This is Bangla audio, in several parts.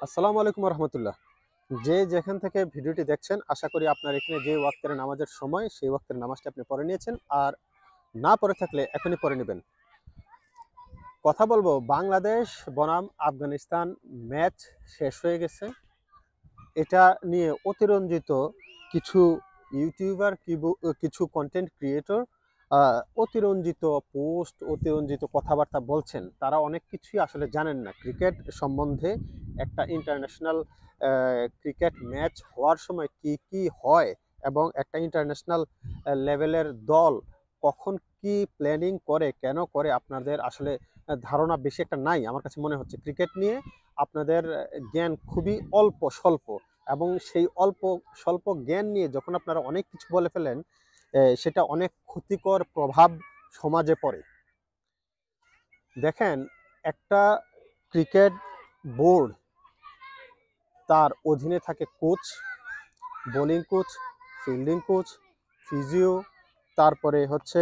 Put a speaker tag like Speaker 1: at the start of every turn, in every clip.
Speaker 1: আসসালামু আলাইকুম রহমতুল্লাহ। যে যেখান থেকে ভিডিওটি দেখছেন, আশা করি আপনার এখানে যে ওয়াক্তের নামাজের সময় সেই ওয়াক্তের নামাজটা আপনি পড়ে নিয়েছেন, আর না পড়ে থাকলে এখনই পড়ে নেবেন। কথা বলবো বাংলাদেশ বনাম আফগানিস্তান ম্যাচ শেষ হয়ে গেছে। এটা নিয়ে অতিরঞ্জিত কিছু ইউটিউবার, কিছু কন্টেন্ট ক্রিয়েটর অতিরঞ্জিত পোস্ট, অতিরঞ্জিত কথাবার্তা বলছেন। তারা অনেক কিছুই আসলে জানেন না ক্রিকেট সম্বন্ধে। একটা ইন্টারন্যাশনাল ক্রিকেট ম্যাচ হওয়ার সময় কি কি হয় এবং একটা ইন্টারন্যাশনাল লেভেলের দল কখন কি প্ল্যানিং করে, কেন করে, আপনাদের আসলে ধারণা বেশি একটা নাই আমার কাছে মনে হচ্ছে। ক্রিকেট নিয়ে আপনাদের জ্ঞান খুবই অল্প স্বল্প, এবং সেই অল্প স্বল্প জ্ঞান নিয়ে যখন আপনারা অনেক কিছু বলে ফেলেন, সেটা অনেক ক্ষতিকর প্রভাব সমাজে পড়ে। দেখেন, একটা ক্রিকেট বোর্ড, তার অধীনে থাকে coach, bowling coach, fielding coach, physio, তারপরে হচ্ছে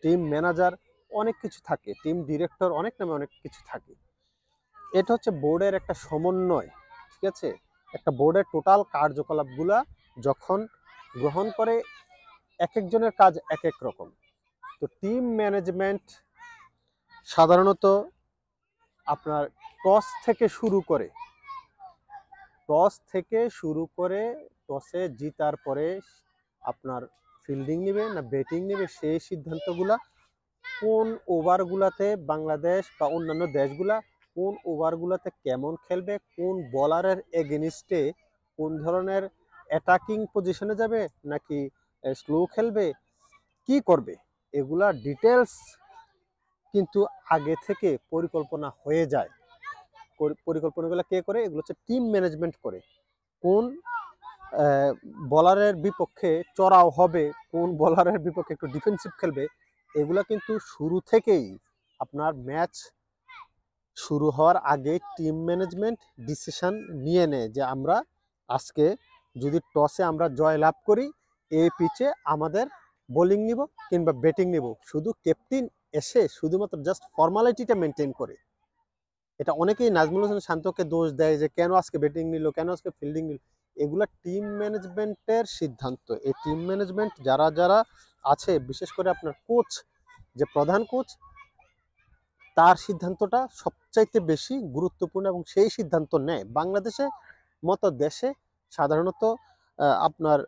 Speaker 1: টিম ম্যানেজার, অনেক কিছু থাকে, টিম ডিরেক্টর, অনেক নামে অনেক কিছু থাকে। এটা হচ্ছে বোর্ডের একটা সমন্বয়, ঠিক আছে? একটা বোর্ডের টোটাল কার্যকলাপগুলা যখন গ্রহণ করে, এক একজনের কাজ এক এক রকম। তো টিম ম্যানেজমেন্ট সাধারণত আপনার টস থেকে শুরু করে, টসে জিতার পরে আপনার ফিল্ডিং নেবে না ব্যাটিং নেবে, সেই সিদ্ধান্তগুলা কোন ওভারগুলাতে বাংলাদেশ বা অন্যান্য দেশগুলা কোন ওভারগুলাতে কেমন খেলবে, কোন বলারের এগেনিস্টে কোন ধরনের অ্যাটাকিং পজিশনে যাবে নাকি স্লো খেলবে, কি করবে, এগুলা ডিটেলস কিন্তু আগে থেকে পরিকল্পনা হয়ে যায়। পরিকল্পনাগুলো কে করে? এগুলো হচ্ছে টিম ম্যানেজমেন্ট করে। কোন বলারের বিপক্ষে চড়াও হবে, কোন বলারের বিপক্ষে একটু ডিফেন্সিভ খেলবে, এগুলা কিন্তু শুরু থেকেই আপনার ম্যাচ শুরু হওয়ার আগে টিম ম্যানেজমেন্ট ডিসিশন নিয়ে নেয় যে আমরা আজকে যদি টসে আমরা জয় লাভ করি, এই পিচে আমাদের বোলিং নিব কিংবা ব্যাটিং নিব। শুধু ক্যাপ্টেন এসে শুধুমাত্র জাস্ট ফর্মালিটিটা মেনটেন করে। এটা অনেকেই নাজমুল হোসেন শান্তকে দোষ দেয় যে কেন আজকে ব্যাটিং নিল, কেন আজকে ফিল্ডিং নিল। এগুলা টিম ম্যানেজমেন্টের সিদ্ধান্ত। এই টিম ম্যানেজমেন্ট যারা যারা আছে, বিশেষ করে আপনার কোচ, যে প্রধান কোচ, তার সিদ্ধান্তটা সবচাইতে বেশি গুরুত্বপূর্ণ, এবং সেই সিদ্ধান্ত নেয়। বাংলাদেশে মতো দেশে সাধারণত আপনার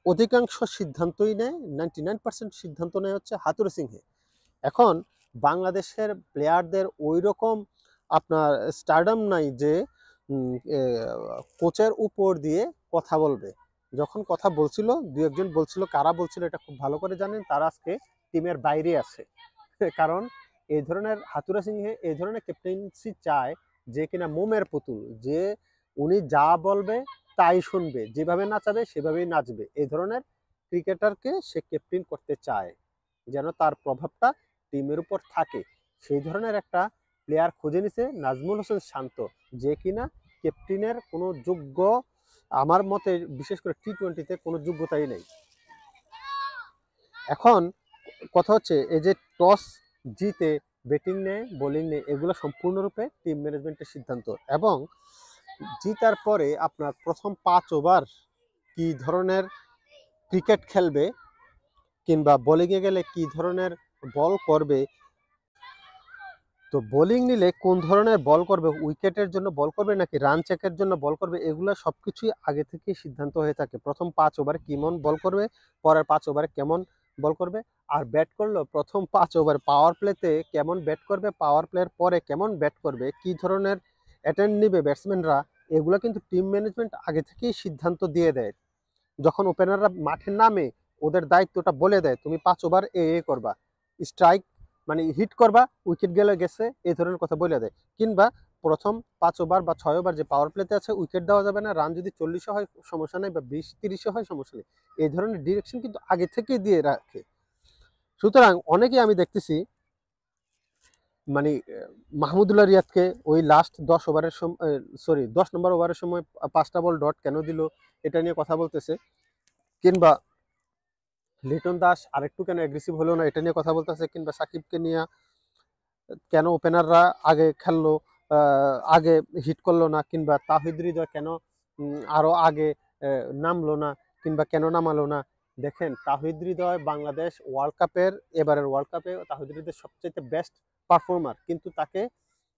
Speaker 1: অধিকাংশ সিদ্ধান্তই নেয়, 99% সিদ্ধান্ত নেয় হচ্ছে হাতুড়ে সিংহে। এখন বাংলাদেশের প্লেয়ারদের ওই রকম আপনার স্টারডাম নাই যে কোচের উপর দিয়ে কথা বলবে। যখন কথা বলছিল, দু একজন বলছিল, কারা বলছিল এটা খুব ভালো করে জানেন, তারা আজকে টিমের বাইরে আছে। কারণ এই ধরনের হাতুড়া সিংহে এই ধরনের ক্যাপ্টেন্সি চায় যে কিনা মোমের পুতুল, যে উনি যা বলবে তাই শুনবে, যেভাবে নাচাবে সেভাবেই নাচবে। এই ধরনের ক্রিকেটারকে সে ক্যাপ্টেন করতে চায়, যেন তার প্রভাবটা টিমের উপর থাকে। সেই ধরনের একটা প্লেয়ার খুঁজে নিছে নাজমুল হোসেন শান্ত, যে কিনা ক্যাপ্টেনের কোনো যোগ্য, আমার মতে বিশেষ করে টি-20-তে কোনো যোগ্যতাই নেই। এখন কথা হচ্ছে, এই যে টস জিতে ব্যাটিং নেয়, বোলিং নেয়, এগুলো সম্পূর্ণরূপে টিম ম্যানেজমেন্টের সিদ্ধান্ত। এবং জিতার পরে আপনার প্রথম 5 ওভার কি ধরনের ক্রিকেট খেলবে, কিংবা বোলিংয়ে গেলে কি ধরনের বল করবে, তো বোলিং নিলে কোন ধরনের বল করবে, উইকেটের জন্য বল করবে নাকি রান চেকের জন্য বল করবে, এগুলো সবকিছুই আগে থেকে সিদ্ধান্ত হয়ে থাকে। প্রথম 5 ওভারে কেমন বল করবে, পরের 5 ওভারে কেমন বল করবে, আর ব্যাট করলো প্রথম 5 ওভার পাওয়ার প্লেতে কেমন ব্যাট করবে, পাওয়ার প্লের পরে কেমন ব্যাট করবে, কি ধরনের অ্যাটেন্ড নিবে ব্যাটসম্যানরা, এগুলো কিন্তু টিম ম্যানেজমেন্ট আগে থেকেই সিদ্ধান্ত দিয়ে দেয়। যখন ওপেনাররা মাঠে নামে, ওদের দায়িত্বটা বলে দেয়, তুমি 5 ওভার করবা, স্ট্রাইক মানে হিট করবা, উইকেট গেলে গেছে, এই ধরনের কথা বলে দেয়। কিংবা প্রথম 5 ওভার বা 6 ওভার যে পাওয়ার প্লেতে আছে, উইকেট দেওয়া যাবে না, রান যদি 40 হয় সমস্যা নেই, বা 20-30 হয় সমস্যা নেই, এই ধরনের ডিরেকশন কিন্তু আগে থেকেই দিয়ে রাখে। সুতরাং অনেকেই আমি দেখতেছি মানে মাহমুদুল্লাহ রিয়াদকে ওই লাস্ট 10 ওভারের সময়, সরি 10 নম্বর ওভারের সময় 5টা বল ডট কেন দিল, এটা নিয়ে কথা বলতেছে। কিংবা লিটন দাস আরেকটু কেন অ্যাগ্রেসিভ হলো না, এটা নিয়ে কথা বলতেছে। কিংবা সাকিবকে নিয়ে কেন ওপেনাররা আগে খেললো, আগে হিট করলো না, কিংবা তাহিদ হৃদয় কেন আরো আগে নামলো না, কিংবা কেন নামালো না। দেখেন তাহিদ হৃদয় বাংলাদেশ ওয়ার্ল্ড কাপের, এবারের ওয়ার্ল্ড কাপে তাহিদ হৃদয় সবচেয়ে বেস্ট পারফর্মার, কিন্তু তাকে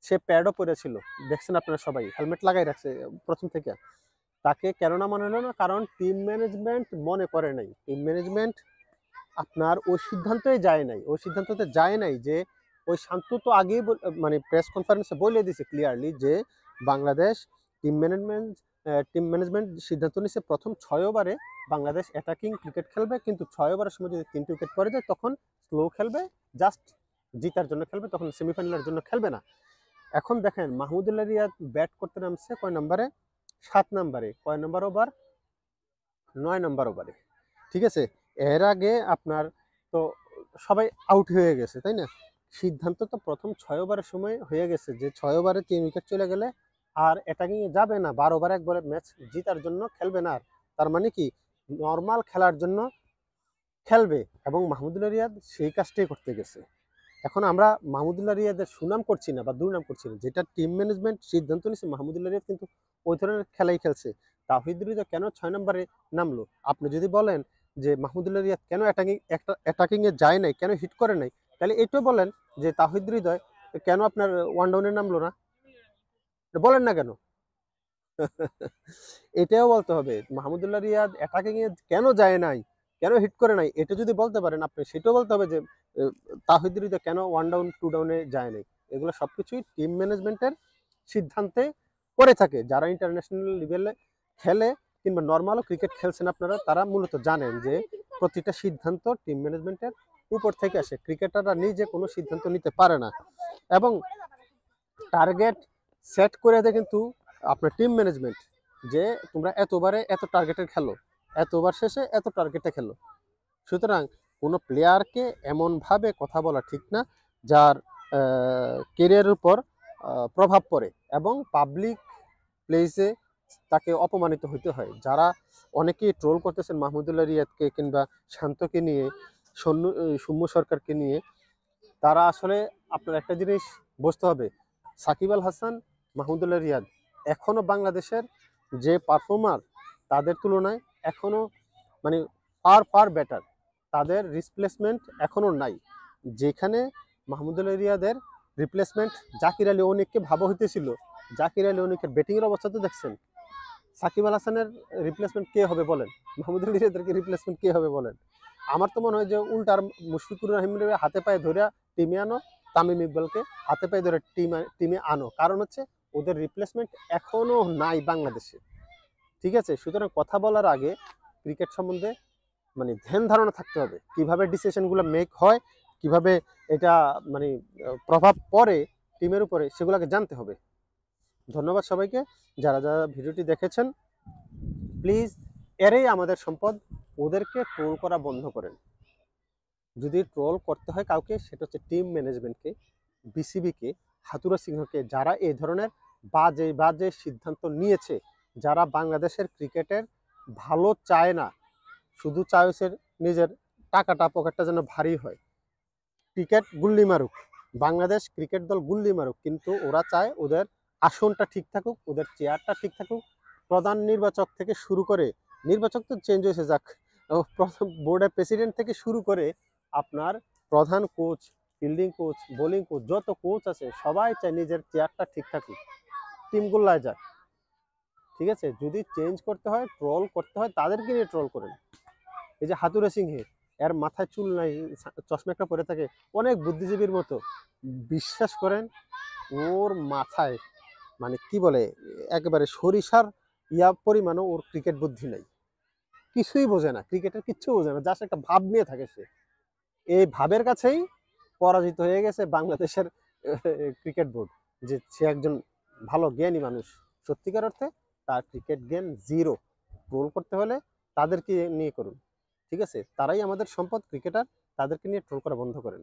Speaker 1: সে প্যাডও পরেছিল, দেখছেন আপনারা সবাই, হেলমেট লাগাই রাখছে প্রথম থেকে। তাকে কেন নামানো হলো না? কারণ টিম ম্যানেজমেন্ট মনে করে নাই, টিম ম্যানেজমেন্ট আপনার ওই সিদ্ধান্তই যায় নাই, ওই সিদ্ধান্ততে যায় নাই যে ওই শান্ত তো আগেই মানে প্রেস কনফারেন্সে বলে দিয়েছে ক্লিয়ারলি যে বাংলাদেশ টিম ম্যানেজমেন্ট সিদ্ধান্ত নিচ্ছে প্রথম 6 ওভারে বাংলাদেশ অ্যাটাকিং ক্রিকেট খেলবে, কিন্তু 6 ওভারের সময় যদি 3টি উইকেট পড়ে যায় তখন স্লো খেলবে, জাস্ট জিতার জন্য খেলবে, তখন সেমিফাইনালের জন্য খেলবে না। এখন দেখেন মাহমুদুল্লাহ রিয়াদ ব্যাট করতে নামছে কয় নম্বরে? 7 নম্বরে। কয় নম্বর ওভার? 9 নম্বর ওভারে। ঠিক আছে, এর আগে আপনার তো সবাই আউট হয়ে গেছে, তাই না? সিদ্ধান্ত তো প্রথম 6 ওভারের সময় হয়ে গেছে যে 6 ওভারে 3 উইকেট চলে গেলে আর অ্যাটাকিং এ যাবে না, 12 ওভার একবারে ম্যাচ জিতার জন্য খেলবে না। আর তার মানে কি, নর্মাল খেলার জন্য খেলবে, এবং মাহমুদুল্লাহ রিয়াদ সেই কাজটাই করতে গেছে। এখন আমরা মাহমুদুল্লাহ রিয়াদের সুনাম করছি না বা দুর্নাম করছি না, যেটা টিম ম্যানেজমেন্ট সিদ্ধান্ত নিয়েছে মাহমুদুল্লাহ রিয়াদ কিন্তু ওই ধরনের খেলাই খেলছে। তাওহিদ হৃদয় কেন 6 নম্বরে নামলো? আপনি যদি বলেন যে মাহমুদুল্লাহ রিয়াদ কেন অ্যাটাকিং এ যায় নাই, কেন হিট করে নাই, তাহলে এটাও বলেন যে তাওহিদ হৃদয় কেন আপনার ওয়ান ডাউনে নামলো না, বলেন না কেন? এটাও বলতে হবে মাহমুদুল্লাহ রিয়াদ অ্যাটাকিং এ কেন যায় নাই, কেন হিট করে নাই, এটা যদি বলতে পারেন আপনি, সেটাও বলতে হবে যে তাহিদ হৃদয় কেন ওয়ান ডাউন টু ডাউনে যায় নাই। এগুলো সবকিছুই টিম ম্যানেজমেন্টের সিদ্ধান্তে করে থাকে। যারা ইন্টারন্যাশনাল লেভেলে খেলে কিংবা নর্মালও ক্রিকেট খেলছেন আপনারা, তারা মূলত জানেন যে প্রতিটা সিদ্ধান্ত টিম ম্যানেজমেন্টের উপর থেকে আসে, ক্রিকেটাররা নিজে কোনো সিদ্ধান্ত নিতে পারে না। এবং টার্গেট সেট করে দেয় কিন্তু আপনার টিম ম্যানেজমেন্ট, যে তোমরা এত ওভারে এত টার্গেটের খেলো, এত ওভার শেষে এত টার্গেটে খেলো। সুতরাং কোনো প্লেয়ারকে এমনভাবে কথা বলা ঠিক না যার কেরিয়ারের উপর প্রভাব পড়ে এবং পাবলিক প্লেসে তাকে অপমানিত হইতে হয়। যারা অনেকেই ট্রোল করতেছেন মাহমুদুল্লাহ রিয়াদকে কিংবা শান্তকে নিয়ে, সৌম্য সরকারকে নিয়ে, তারা আসলে আপনার একটা জিনিস বুঝতে হবে, সাকিব আল হাসান, মাহমুদুল্লাহ রিয়াদ এখনো বাংলাদেশের যে পারফর্মার, তাদের তুলনায় এখনো মানে ফার ফার বেটার। তাদের রিপ্লেসমেন্ট এখনো নাই। যেখানে মাহমুদুল্লাহ রিয়াদের রিপ্লেসমেন্ট জাকির আলী অনিককে ভাবা হইতেছিল, জাকির আলী অনিকের ব্যাটিংয়ের অবস্থা তো দেখছেন। সাকিব আল হাসানের রিপ্লেসমেন্ট কে হবে বলেন? মাহমুদুল্লাহ রিয়াদের রিপ্লেসমেন্ট কে হবে বলেন? আমার তো মনে হয় যে উল্টার মুশফিকুর রহিমের হাতে পায়ে ধরে টিমে আনো, তামিম ইকবালকে হাতে পায়ে ধরে টিমে আনো, কারণ হচ্ছে ওদের রিপ্লেসমেন্ট এখনো নাই বাংলাদেশে। ঠিক আছে, সুতরাং কথা বলার আগে ক্রিকেট সম্বন্ধে মানে ধ্যান ধারণা থাকতে হবে, কিভাবে ডিসিশনগুলো মেক হয়, কিভাবে এটা মানে প্রভাব পড়ে টিমের উপরে, সেগুলোকে জানতে হবে। ধন্যবাদ সবাইকে যারা যারা ভিডিওটি দেখেছেন। প্লিজ, এরাই আমাদের সম্পদ, ওদেরকে ট্রোল করা বন্ধ করেন। যদি ট্রোল করতে হয় কাউকে, সেটা হচ্ছে টিম ম্যানেজমেন্টকে, বিসিবিকে, হাতুড়া সিংহকে, যারা এই ধরনের বাজে বাজে সিদ্ধান্ত নিয়েছে, যারা বাংলাদেশের ক্রিকেটের ভালো চায় না, শুধু চায় হচ্ছে নিজের টাকাটা পকেটটা যেন ভারী হয়। ক্রিকেট গুল্লি মারুক, বাংলাদেশ ক্রিকেট দল গুল্লি মারুক, কিন্তু ওরা চায় ওদের আসনটা ঠিক থাকুক, ওদের চেয়ারটা ঠিক থাকুক। প্রধান নির্বাচক থেকে শুরু করে, নির্বাচক তো চেঞ্জ হয়েছে যাক, প্রথম বোর্ডের প্রেসিডেন্ট থেকে শুরু করে আপনার প্রধান coach, fielding coach, bowling coach, যত কোচ আছে সবাই চায় নিজের চেয়ারটা ঠিক থাকুক, টিমগুল্লায় যাক। ঠিক আছে, যদি চেঞ্জ করতে হয়, ট্রোল করতে হয়, তাদেরকে নিয়ে ট্রোল করেন। এই যে হাতুড়ে সিংহে, এর মাথায় চুল নাই, চশমা একটা পরে থাকে, অনেক বুদ্ধিজীবীর মতো, বিশ্বাস করেন ওর মাথায় মানে কি বলে একেবারে সরিষার পরিমাণও ওর ক্রিকেট বুদ্ধি নাই, কিছুই বোঝে না, ক্রিকেটের কিচ্ছু বোঝে না, জাস্ট একটা ভাব নিয়ে থাকে সে। এই ভাবের কাছেই পরাজিত হয়ে গেছে বাংলাদেশের ক্রিকেট বোর্ড, যে সে একজন ভালো জ্ঞানী মানুষ, সত্যিকার অর্থে তার ক্রিকেট জ্ঞান জিরো। ট্রোল করতে হলে তাদেরকে নিয়ে করুন। ঠিক আছে, তারাই আমাদের সম্পদ ক্রিকেটার, তাদেরকে নিয়ে ট্রোল করা বন্ধ করেন।